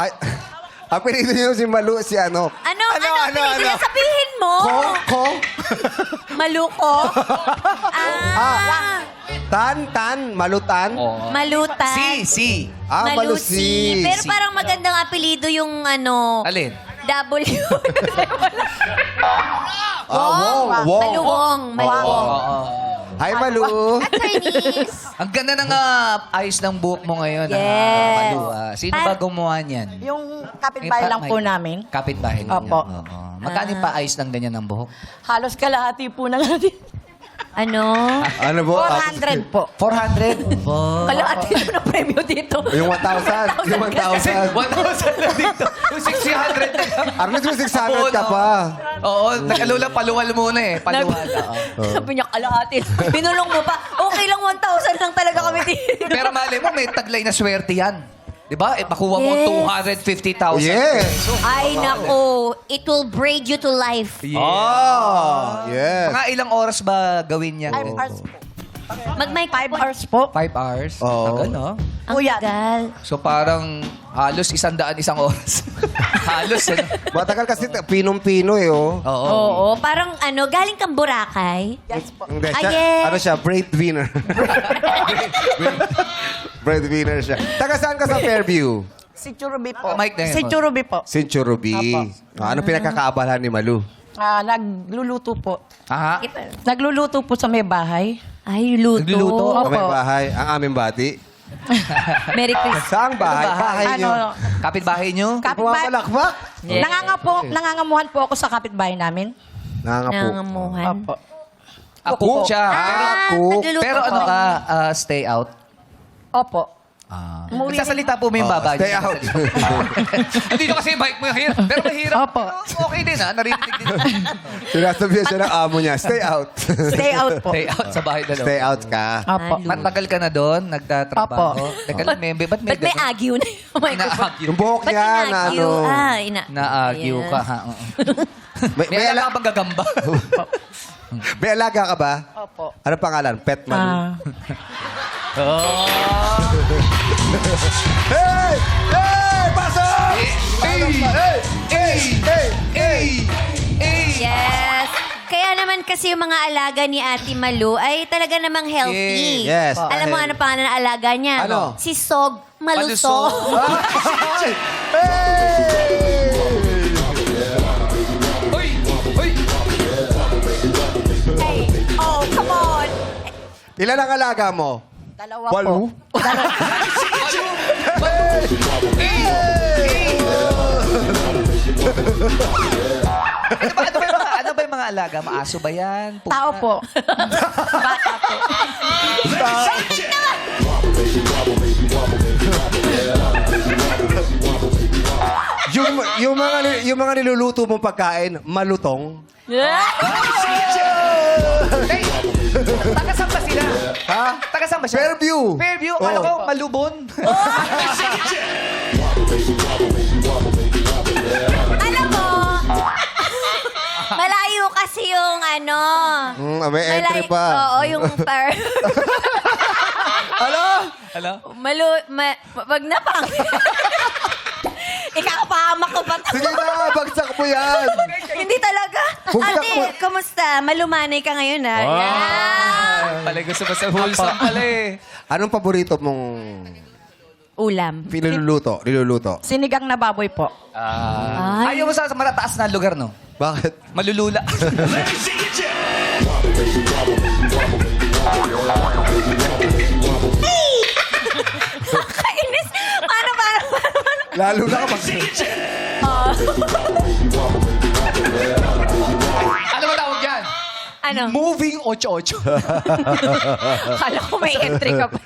Ay, apelido niyo si Malu, si ano? Ano apelido niya? Sabihin mo. Ko? Maluko. Malutan. Malutan. Si. Malusi. Pero parang magandang apelido yung ano. Alin? W. Wong. Maluwong. Maluwong. Hi, Malu. Chinese. Ang ganda ng ayos ng buhok mo ngayon. Yes. Malu, Sino ba gumawa niyan? Yung kapitbahay lang po namin. Kapitbahay ninyo. Opo. Oo. Magkano pa ayos ng ganyan ng buhok? Halos kalahati po na natin. Ano? Ano po? 400 po. 400? Kalahati mo na premyo dito. Yung 1,000. Yung 1,000. 1,000 lang dito. Yung 600 na lang. Arnett, yung 600 ka pa. Oo, nakalula, paluwal muna eh. Paluwal. Oo. Sabi niya kalahati. Binulong mo pa. Okay lang 1,000 lang talaga kami dito. Pero mali mo, may taglay na swerte yan. Di ba? Makuha mo Yes. 250,000. Yes. Ay, nako. It will braid you to life. Oh, yes. Mga ilang oras ba gawin yan? 5 hours po. Mag-mic 5 hours po. 5 hours? Oo. Tagal, no? Ang Kuya. tagal. So parang halos 100 isang oras. halos, ano? Matagal kasi pinong-pino eh, oh. Oo. Oo. Parang ano, galing kang Boracay. Yes po. Hindi, Ah, siya, yes. ano siya, breadwinner. Breadwinner siya. Taga saan ka sa Fairview? Si Churubi po. Mike na yun. Si Churubi po. Centurubi. Apo. Ano pinagkakaabalahan ni Malu? Nagluluto po. Aha. Nagluluto po sa may bahay. Ay, luto. Nagluluto? Opo. Sa may bahay, ang aming bati. Merry Christmas. Saang bahay? Bahay niyo. Kapitbahay nyo? Kapitbahay. Pumamalakbak. Nangangamuhan po ako sa kapitbahay namin. Nangangapo. Nangangamuhan. Opo. Cook siya. Cook. nagluluto Pero ano ako. ka, stay out? Opo. Umuwi Nagsasalita po mo yung baba Stay niyo. out. Dito kasi yung bike mo yung hirap. Pero mahirap. Opo. Pero okay din narinig din. Sinasabihan siya ng amo niya, stay out. Stay out po. Stay out sa bahay dalawa. Stay out ka. Opo. Matagal ka na doon, nagtatrabaho. Opo. Teka lang, ba't may Ba't may agyo na yung microphone? Yung buhok Ba't niya na inagyo? ano. Na-argue Ayan. ka, ha? Oo. May, May alam ka bang gagamba? may alaga ka ba? Opo. Ano pangalan? Pet Malu. Hey! Hey! Pasok! Yes. Kaya naman kasi yung mga alaga ni Ate Malu ay talaga namang healthy. Yes. Alam mo ano pangalan ng alaga niya? Ano? Si Sog Malusog. Hey! Hey! Hoy! Hoy! Oh, come on. Ilan ang alaga mo? Dalawa Walo? po. Ano ba yung mga alaga? Maaso ba yan? Pusa? Tao po. Bata po. yung mga niluluto mong pagkain, malutong. Hey! Taga saan ba sila? Ha? Taga saan ba siya? Fairview. Fairview? Akala Oo. ko, Malubon. Alam mo, malayo kasi yung ano. May entry pa. Oo, yung Ano? Hello? wag na pang. Ikakapahamak ko pa. Sige na, bagsak mo yan. Hindi talaga. Bugtak Ate, mo. kumusta? Malumanay ka ngayon, ha? Yan. Palay gusto ba sa wholesome pala eh. Anong paborito mong Ulam. niluluto? Sinigang na baboy po. Ay. Ayaw mo sa matataas na lugar, no? Bakit? Malulula. Kainis. Paano? Lalo na kapag... Ano ba tawag yan? Ano? Moving 8-8. Kala ko may entry ka pa.